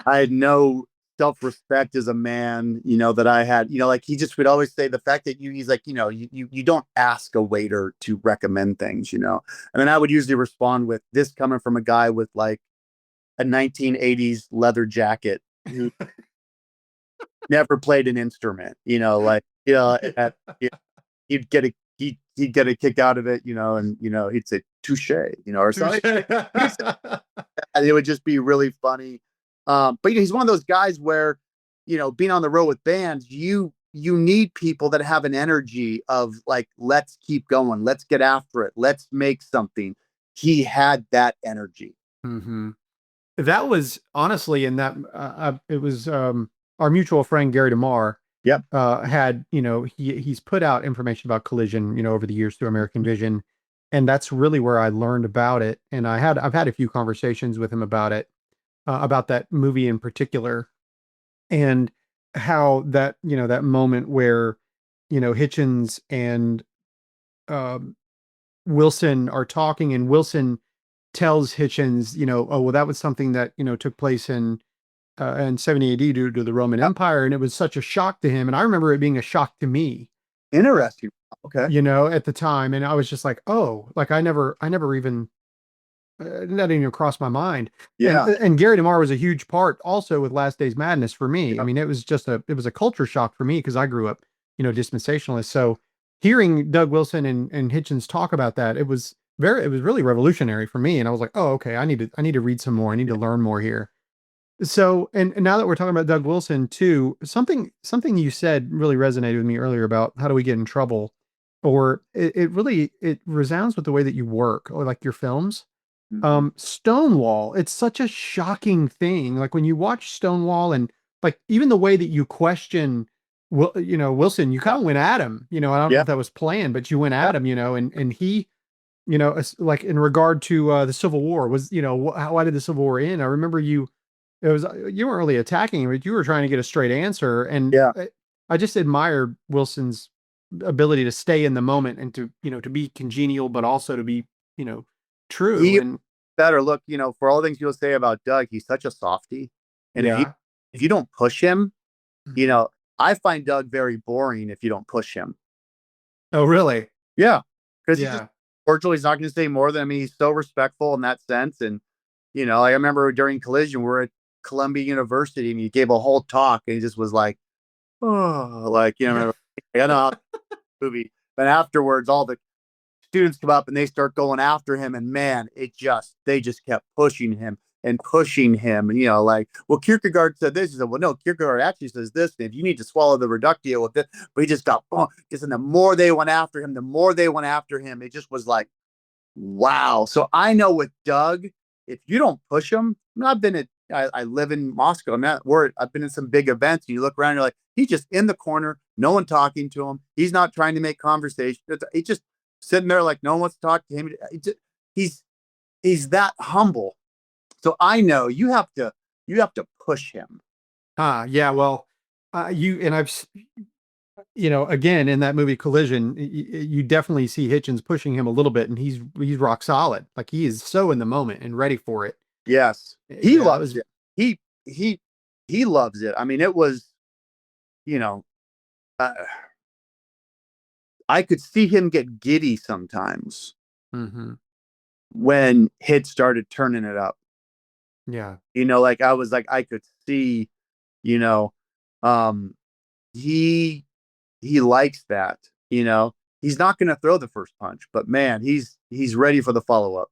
I had no self-respect as a man, that I had, like he just would always say the fact that he's like, you don't ask a waiter to recommend things, And then I would usually respond with this, coming from a guy with like a 1980s leather jacket who never played an instrument, like, he'd get he'd get a kick out of it, and he'd say touche, or something. touche. And it would just be really funny. But he's one of those guys where, being on the road with bands, you need people that have an energy of like, let's keep going, let's get after it, let's make something. He had that energy. Hmm. That was honestly in that it was our mutual friend Gary DeMar Yep. had he's put out information about Collision over the years through American Vision, and that's really where I learned about it. And I've had a few conversations with him about it, about that movie in particular, and how that that moment where Hitchens and Wilson are talking, and Wilson tells Hitchens, oh, well, that was something that, took place in 70 AD due to the Roman Empire. And it was such a shock to him. And I remember it being a shock to me, Interesting. Okay. at the time. And I was just like, oh, like I never even, that didn't even cross my mind. Yeah. And Gary DeMar was a huge part also with Last Days Madness for me. Yep. I mean, it was a culture shock for me because I grew up, dispensationalist. So hearing Doug Wilson and Hitchens talk about that, it was really revolutionary for me. And I was like, oh, okay, I need to read some more. I need to learn more here. So, and now that we're talking about Doug Wilson too, something you said really resonated with me earlier about how do we get in trouble, or it resounds with the way that you work or like your films. Stonewall, it's such a shocking thing. Like when you watch Stonewall and like even the way that you question, Wilson, you kind of went at him, I don't know if that was planned, but you went at him, and he, like in regard to the Civil War was, why did the Civil War end? I remember you weren't really attacking him, but you were trying to get a straight answer. And Yeah. I just admire Wilson's ability to stay in the moment and to, to be congenial, but also to be, true. He And better look, for all the things you'll say about Doug, he's such a softie. And yeah. if you don't push him, I find Doug very boring if you don't push him. Oh, really? Yeah. Because Yeah. fortunately, he's not going to say more than, he's so respectful in that sense. And, I remember during Collision, we're at Columbia University and he gave a whole talk and he just was like, oh, like, I know how movie. But afterwards, all the students come up and they start going after him. And man, they just kept pushing him. And, like, well, Kierkegaard said this. He said, well, no, Kierkegaard actually says this. And if you need to swallow the reductio with it, but he just got, just, and the more they went after him, it just was like, wow. So I know with Doug, if you don't push him, I live in Moscow. I've been in some big events. And you look around, and you're like, he's just in the corner, no one talking to him. He's not trying to make conversation. He's just sitting there like no one wants to talk to him. He's that humble. So I know you have to push him. Yeah. Well, I've, again, in that movie Collision, you definitely see Hitchens pushing him a little bit, and he's rock solid. Like he is so in the moment and ready for it. Yes. He loves it. He loves it. I mean, it was, I could see him get giddy sometimes when Hit started turning it up. Yeah. Like I was like, I could see, he likes that, he's not going to throw the first punch, but man, he's ready for the follow-up.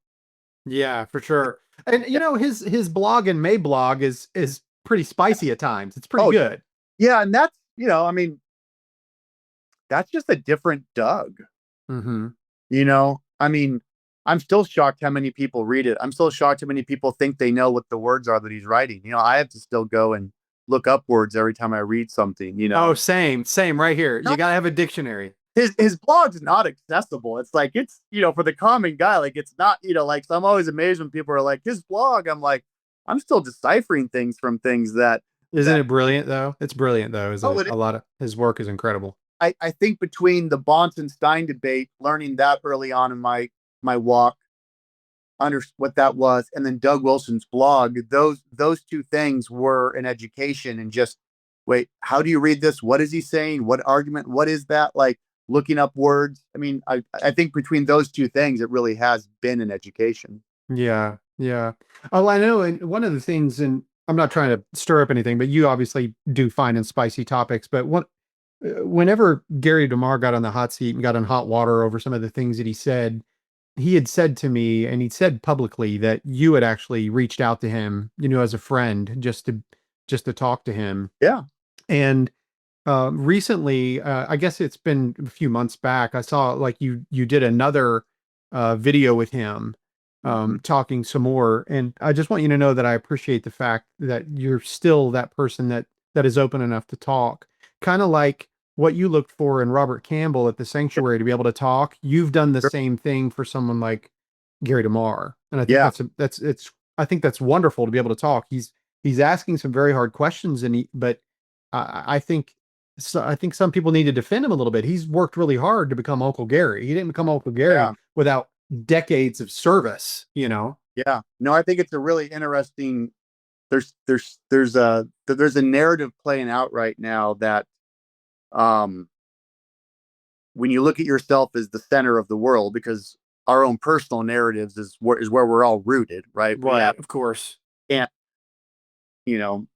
Yeah, for sure. And his blog and Mablog is pretty spicy at times. It's pretty good. Yeah, and that's that's just a different Doug. I mean, I'm still shocked how many people read it. I'm still shocked how many people think they know what the words are that he's writing. I have to still go and look up words every time I read something. Oh, same right here. You gotta have a dictionary. His blog's not accessible. It's like, it's, for the common guy, like it's not, like, so I'm always amazed when people are like, his blog, I'm like, I'm still deciphering things from things that. Isn't it brilliant though? It's brilliant though. A lot of his work is incredible. I think between the Bonson-Stein debate, learning that early on in my walk, under what that was, and then Doug Wilson's blog, those two things were an education. And just, wait, how do you read this? What is he saying? What argument? What is that? Like looking up words. I mean, I think between those two things, it really has been an education. Yeah. Yeah. Oh, I know. And one of the things, and I'm not trying to stir up anything, but you obviously do fine and spicy topics. But whenever Gary DeMar got on the hot seat and got in hot water over some of the things that he had said to me, and he'd said publicly that you had actually reached out to him, as a friend, just to talk to him. Yeah. And recently, I guess it's been a few months back, I saw like you did another video with him, talking some more. And I just want you to know that I appreciate the fact that you're still that person that is open enough to talk, kind of like what you looked for in Robert Campbell at the Sanctuary to be able to talk. You've done the same thing for someone like Gary DeMar. And I think I think that's wonderful to be able to talk. He's asking some very hard questions, but I think So I think some people need to defend him a little bit. He's worked really hard to become Uncle Gary. He didn't become Uncle Gary Yeah. without decades of service, you know? Yeah. No, I think it's a really interesting. There's a narrative playing out right now that, um, when you look at yourself as the center of the world, because our own personal narratives is where we're all rooted, right? We Right, of course. can't, you know,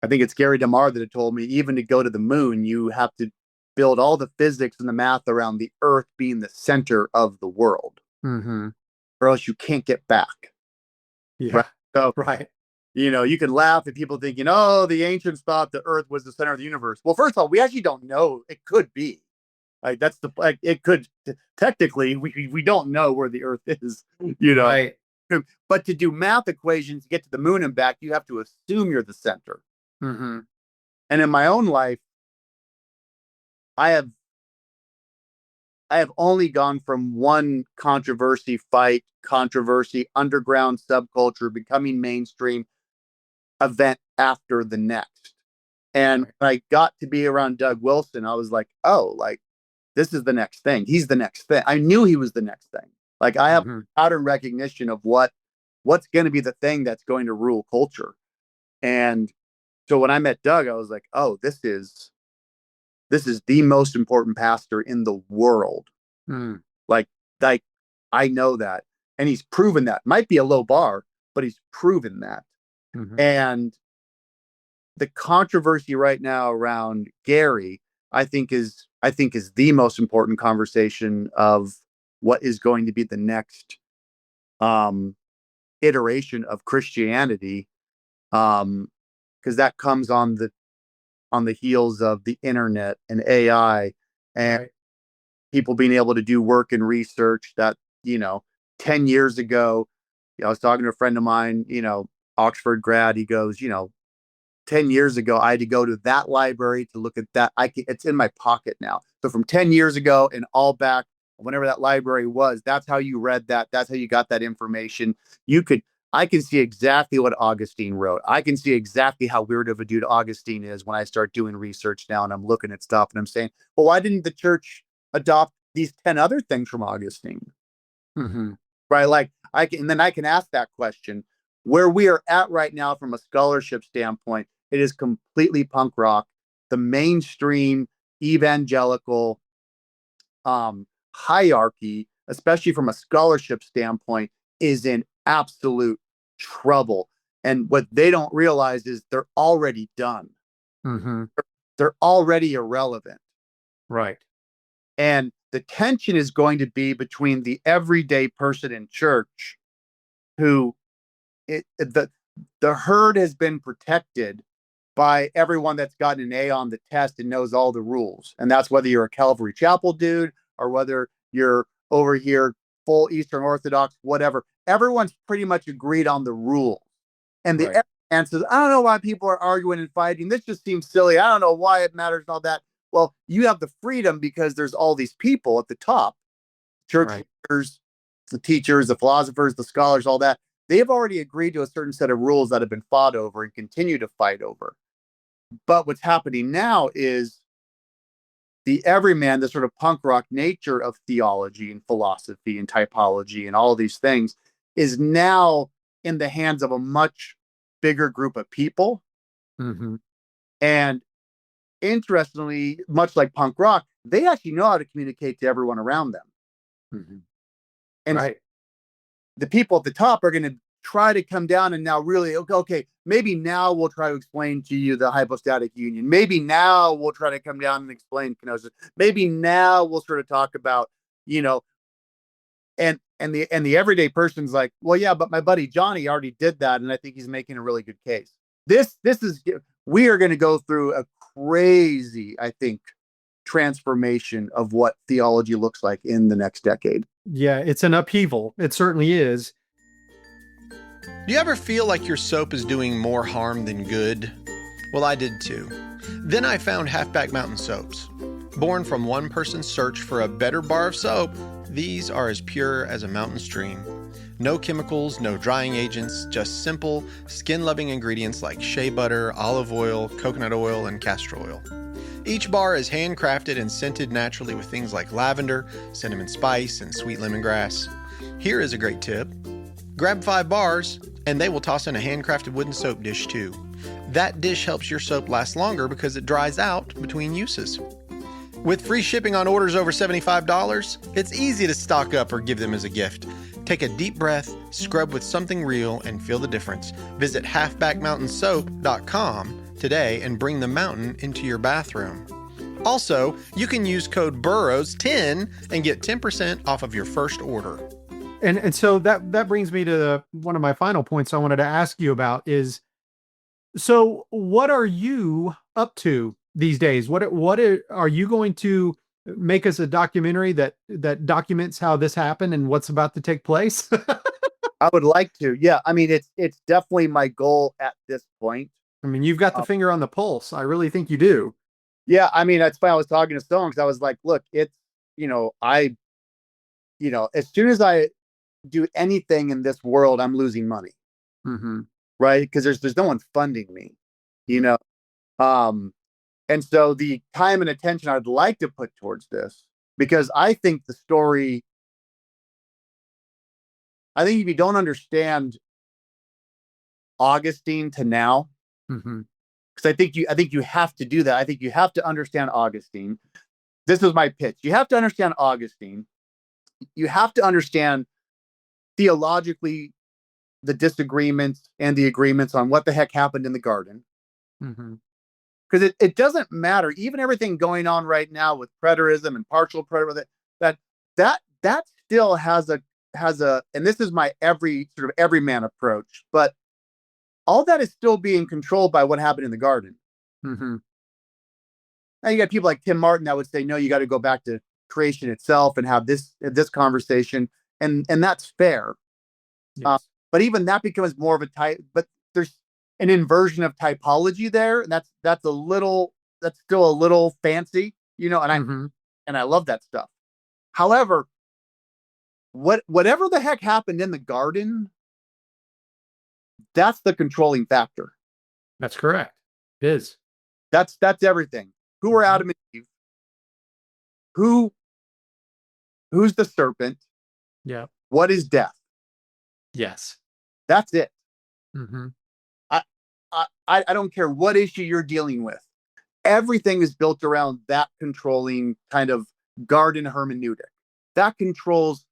I think it's Gary DeMar that had told me, even to go to the moon, you have to build all the physics and the math around the Earth being the center of the world, Mm-hmm. or else you can't get back. Yeah. Right. So, Right. you can laugh at people thinking, oh, the ancients thought the Earth was the center of the universe. Well, first of all, we actually don't know. It could be. Like it could technically we don't know where the Earth is, Right. But to do math equations to get to the moon and back, you have to assume you're the center. Mm-hmm. And in my own life, I have only gone from one controversy, underground subculture, becoming mainstream event after the next. And when I got to be around Doug Wilson, I was like, oh, like, this is the next thing. He's the next thing. I knew he was the next thing. Like, I have pattern recognition of what's going to be the thing that's going to rule culture. And so when I met Doug, I was like, oh, this is the most important pastor in the world. Mm. Like I know that. And he's proven that. Might be a low bar, but he's proven that. Mm-hmm. And the controversy right now around Gary, I think is the most important conversation of what is going to be the next iteration of Christianity, because that comes on the heels of the internet and AI and people being able to do work and research that 10 years ago. I was talking to a friend of mine, Oxford grad. He goes, 10 years ago, I had to go to that library to look at that. It's in my pocket now. So from 10 years ago and all back, whenever that library was, that's how you read that. That's how you got that information. I can see exactly what Augustine wrote. I can see exactly how weird of a dude Augustine is when I start doing research now and I'm looking at stuff and I'm saying, well, why didn't the church adopt these 10 other things from Augustine? Mm-hmm. Right. Like I can ask that question. Where we are at right now from a scholarship standpoint, it is completely punk rock. The mainstream evangelical hierarchy, especially from a scholarship standpoint, is in absolute trouble. And what they don't realize is they're already done. Mm-hmm. They're already irrelevant. Right. And the tension is going to be between the everyday person in church who the herd has been protected by everyone that's gotten an A on the test and knows all the rules. And that's whether you're a Calvary Chapel dude or whether you're over here full Eastern Orthodox, whatever. Everyone's pretty much agreed on the rules. And the answer is, I don't know why people are arguing and fighting. This just seems silly. I don't know why it matters and all that. Well, you have the freedom because there's all these people at the top, church leaders, the teachers, the philosophers, the scholars, all that. They've already agreed to a certain set of rules that have been fought over and continue to fight over. But what's happening now is the everyman, the sort of punk rock nature of theology and philosophy and typology and all of these things is now in the hands of a much bigger group of people. Mm-hmm. And interestingly, much like punk rock, they actually know how to communicate to everyone around them. Mm-hmm. And the people at the top are going to try to come down and now really, okay, maybe now we'll try to explain to you the hypostatic union. Maybe now we'll try to come down and explain kenosis. Maybe now we'll sort of talk about, and the everyday person's like, well, yeah, but my buddy Johnny already did that, and I think he's making a really good case. We are going to go through a crazy, I think, transformation of what theology looks like in the next decade. Yeah, it's an upheaval. It certainly is. Do you ever feel like your soap is doing more harm than good? Well, I did too. Then I found Halfback Mountain Soaps. Born from one person's search for a better bar of soap, these are as pure as a mountain stream. No chemicals, no drying agents, just simple, skin-loving ingredients like shea butter, olive oil, coconut oil, and castor oil. Each bar is handcrafted and scented naturally with things like lavender, cinnamon spice, and sweet lemongrass. Here is a great tip. Grab 5 bars, and they will toss in a handcrafted wooden soap dish too. That dish helps your soap last longer because it dries out between uses. With free shipping on orders over $75, it's easy to stock up or give them as a gift. Take a deep breath, scrub with something real, and feel the difference. Visit halfbackmountainsoap.com today and bring the mountain into your bathroom. Also, you can use code BURROWS10 and get 10% off of your first order. And so that brings me to one of my final points I wanted to ask you about is, so what are you up to these days? What are you going to make us a documentary that documents how this happened and what's about to take place? I would like to. Yeah. I mean, it's definitely my goal at this point. I mean, you've got the finger on the pulse. I really think you do. Yeah. I mean, that's why I was talking to Stone, because I was like, look, it's, as soon as I do anything in this world, I'm losing money. Mm-hmm. Right. Because there's no one funding me, and so the time and attention I'd like to put towards this, because I think if you don't understand Augustine to now, mm-hmm. because I think you have to do that. I think you have to understand Augustine. This is my pitch. You have to understand Augustine. You have to understand theologically the disagreements and the agreements on what the heck happened in the garden. Mm-hmm. Because it doesn't matter. Even everything going on right now with preterism and partial preterism, that still has a, and this is my everyman approach, but all that is still being controlled by what happened in the garden. Mm-hmm. Now you got people like Tim Martin that would say, no, you got to go back to creation itself and have this conversation, and that's fair. Yes. But even that becomes more of a type. But there's an inversion of typology there, and that's still a little fancy, and mm-hmm. I love that stuff. However, whatever the heck happened in the garden, that's the controlling factor. That's correct. It is. That's everything. Who are Adam and Eve? Who's the serpent? Yeah. What is death? Yes. That's it. Mm-hmm. I don't care what issue you're dealing with. Everything is built around that controlling kind of garden hermeneutic. That controls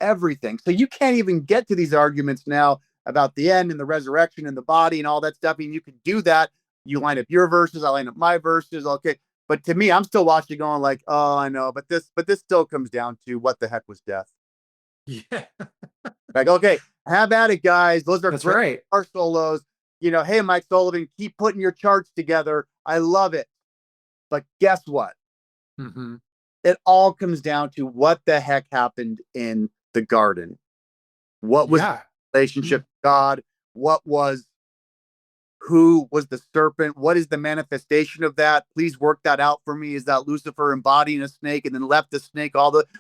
everything. So you can't even get to these arguments now about the end and the resurrection and the body and all that stuff. And you could do that. You line up your verses, I line up my verses. Okay. But to me, I'm still watching going like, oh, I know. But this still comes down to what the heck was death? Yeah. Like, okay, have at it, guys. Those are That's great right. guitar solos. Hey, Mike Sullivan, keep putting your charts together. I love it. But guess what? Mm-hmm. It all comes down to what the heck happened in the garden. What was the relationship to God? Who was the serpent? What is the manifestation of that? Please work that out for me. Is that Lucifer embodying a snake and then left the snake?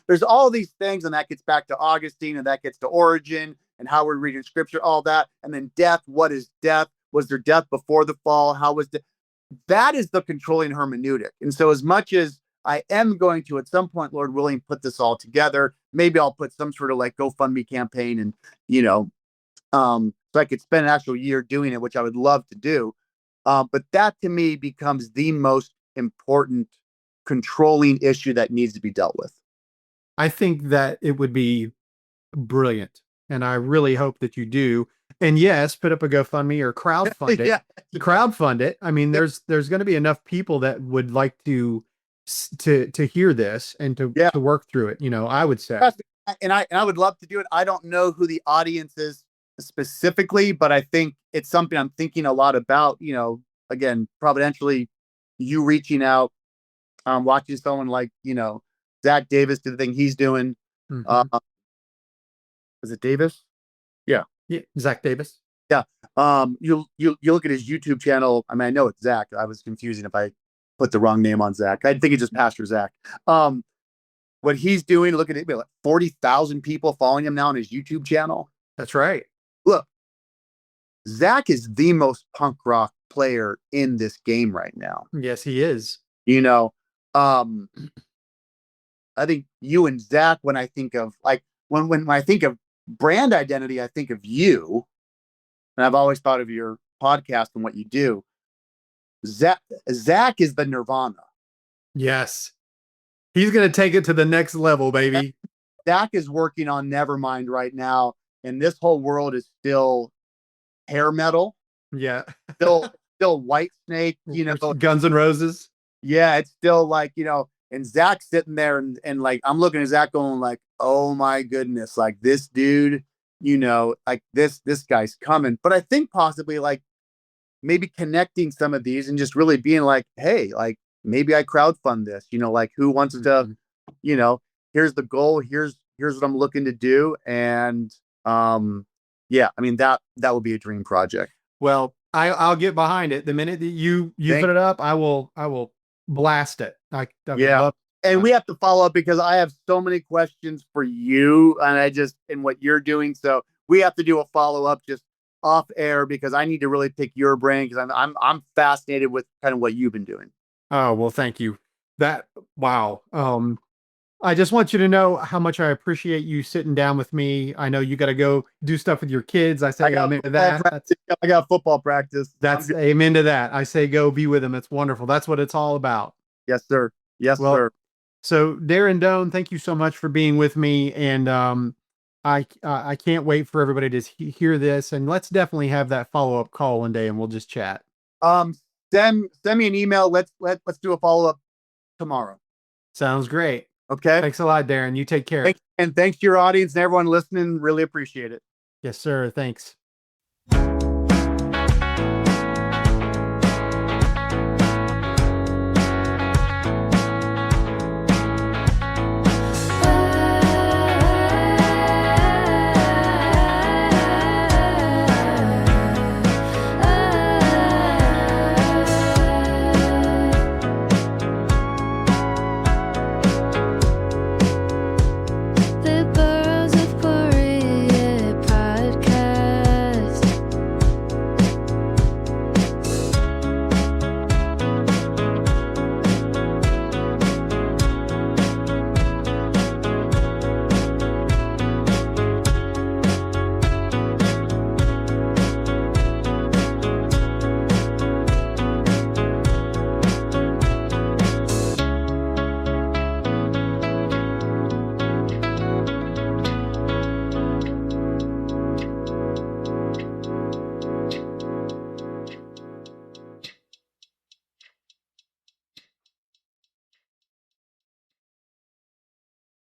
There's all these things, and that gets back to Augustine, and that gets to origin and how we're reading scripture, all that. And then death. What is death? Was there death before the fall? That is the controlling hermeneutic. And so as much as I am going to, at some point, Lord willing, put this all together, maybe I'll put some sort of like GoFundMe campaign and, so I could spend an actual year doing it, which I would love to do. But that to me becomes the most important controlling issue that needs to be dealt with. I think that it would be brilliant. And I really hope that you do. And yes, put up a GoFundMe or crowdfund it. Yeah. Crowdfund it. I mean, there's going to be enough people that would like to hear this and to work through it. I would say. And I would love to do it. I don't know who the audience is specifically, but I think it's something I'm thinking a lot about. Again, providentially, you reaching out, watching someone like Zach Davis do the thing he's doing. Mm-hmm. Is it Davis? Yeah, Zach Davis. Yeah. You look at his YouTube channel. I mean, I know it's Zach. I was confusing if I put the wrong name on Zach. I think it's just Pastor Zach. What he's doing, look at it, like 40,000 people following him now on his YouTube channel. That's right. Look, Zach is the most punk rock player in this game right now. Yes, he is. You know, um, I think you and Zach, when I think of like when I think of brand identity, I think of you, and I've always thought of your podcast and what you do. Zach is the Nirvana. Yes. He's going to take it to the next level, baby. Zach is working on Nevermind right now, and this whole world is still hair metal, Yeah. still White Snake, Guns N' Roses. Yeah, it's still like, and Zach's sitting there and like I'm looking at Zach going like, oh my goodness, like this dude, like this guy's coming. But I think possibly like maybe connecting some of these and just really being like, hey, like maybe I crowdfund this, like who wants to, here's the goal, here's what I'm looking to do. And yeah, I mean that would be a dream project. Well, I'll get behind it. The minute that you put it up, I will blast it. I would love. And we have to follow up because I have so many questions for you and what you're doing. So we have to do a follow up just off air because I need to really pick your brain because I'm fascinated with kind of what you've been doing. Oh, well, thank you. Wow. I just want you to know how much I appreciate you sitting down with me. I know you got to go do stuff with your kids. I say amen to that. I got football practice. That's amen to that. I say go be with them. It's wonderful. That's what it's all about. Yes, sir. Yes, sir. So Darren Doane, thank you so much for being with me. And I can't wait for everybody to hear this. And let's definitely have that follow-up call one day and we'll just chat. Send me an email. Let's do a follow-up tomorrow. Sounds great. Okay. Thanks a lot, Darren. You take care. And thanks to your audience and everyone listening. Really appreciate it. Yes, sir. Thanks.